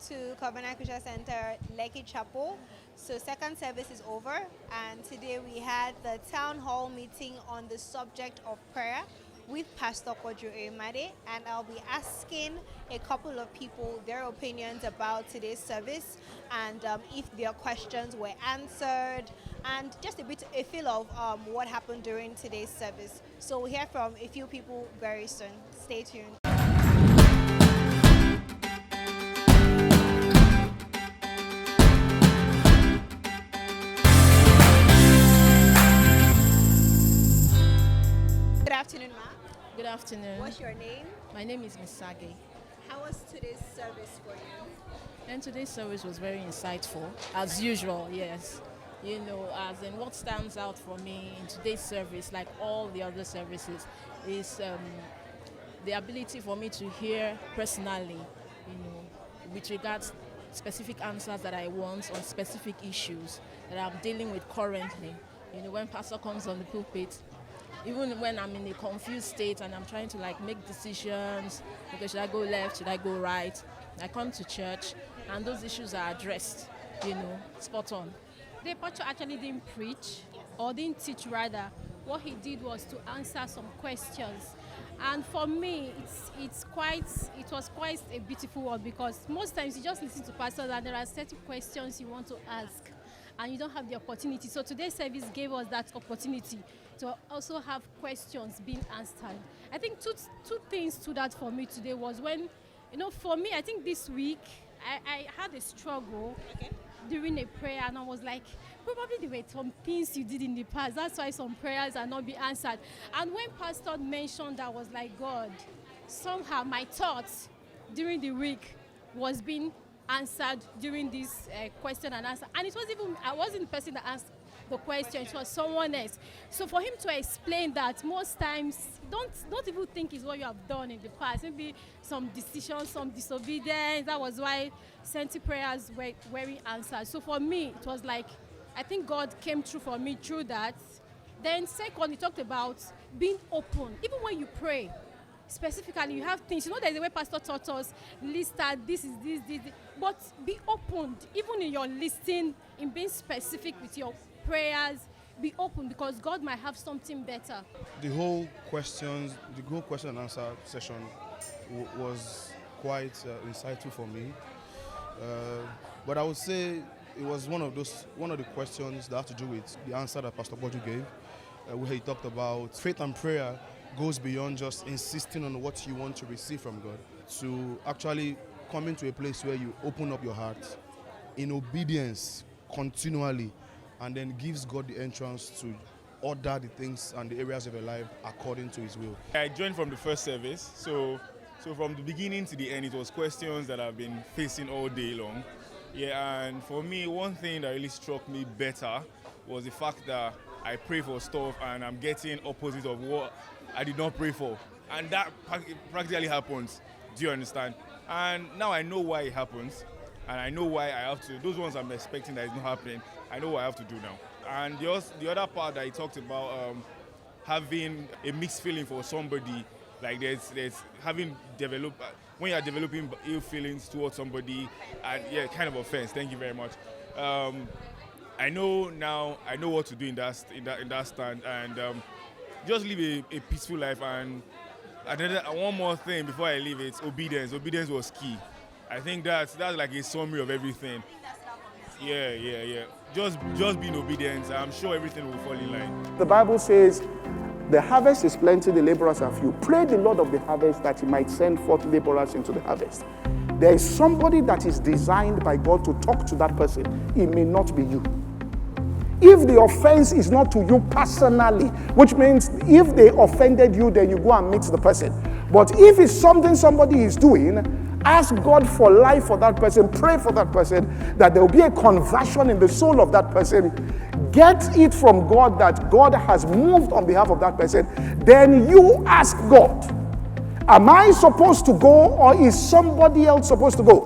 to Covenant Christian Center, Lekki Chapel. So second service is over, and today we had the town hall meeting on the subject of prayer with Pastor Kojo Emade, and I'll be asking a couple of people their opinions about today's service and if their questions were answered, and just a feel of what happened during today's service. So we'll hear from a few people very soon. Stay tuned. Good afternoon, Ma. Good afternoon. What's your name? My name is Miss Sage. How was today's service for you? And today's service was very insightful, as usual, yes. You know, as in what stands out for me in today's service, like all the other services, is the ability for me to hear personally, you know, with regards specific answers that I want on specific issues that I'm dealing with currently. You know, when Pastor comes on the pulpit, even when I'm in a confused state and I'm trying to make decisions, okay, should I go left, should I go right? I come to church and those issues are addressed, you know, spot on. The pastor actually didn't preach, or didn't teach rather. What he did was to answer some questions. And for me, it was quite a beautiful one, because most times you just listen to pastors and there are certain questions you want to ask and you don't have the opportunity. So today's service gave us that opportunity to also have questions being answered. I think two things stood out for me today was when, you know, for me, I think this week I had a struggle during a prayer, and I was like, probably there were some things you did in the past. That's why some prayers are not being answered. And when Pastor mentioned that, I was like, God, somehow my thoughts during the week was being answered during this question and answer. And it was I wasn't the person that asked the question, it was someone else. So for him to explain that most times, don't even think it's what you have done in the past. Maybe some decisions, some disobedience. That was why certain prayers weren't answered. So for me, it was like, I think God came through for me through that. Then second, he talked about being open. Even when you pray, specifically, you have things. You know, there's a way Pastor taught us, list that this is this. But be open, even in your listing, in being specific with your prayers. Be open, because God might have something better. The whole question and answer session was quite insightful for me. But I would say it was one of the questions that have to do with the answer that Pastor Kojo gave, where he talked about faith and prayer goes beyond just insisting on what you want to receive from God, to actually coming to a place where you open up your heart in obedience continually, and then gives God the entrance to order the things and the areas of your life according to His will. I joined from the first service, so from the beginning to the end, it was questions that I've been facing all day long. Yeah, and for me, one thing that really struck me better was the fact that I pray for stuff and I'm getting opposite of what I did not pray for. And that practically happens. Do you understand? And now I know why it happens. And I know why I have to. Those ones I'm expecting that is not happening, I know what I have to do now. And the other part that he talked about, having a mixed feeling for somebody, like there's having developed, when you are developing ill feelings towards somebody, and yeah, kind of offense. Thank you very much. I know what to do in that stand, and just live a peaceful life. And one more thing before I leave, it's obedience. Obedience was key. I think that's like a summary of everything. Yeah. Just being obedient. I'm sure everything will fall in line. The Bible says, the harvest is plenty, the laborers are few. Pray the Lord of the harvest that He might send forth laborers into the harvest. There is somebody that is designed by God to talk to that person. It may not be you. If the offense is not to you personally, which means if they offended you, then you go and meet the person. But if it's something somebody is doing, ask God for life for that person. Pray for that person, that there will be a conversion in the soul of that person. Get it from God that God has moved on behalf of that person. Then you ask God, am I supposed to go, or is somebody else supposed to go?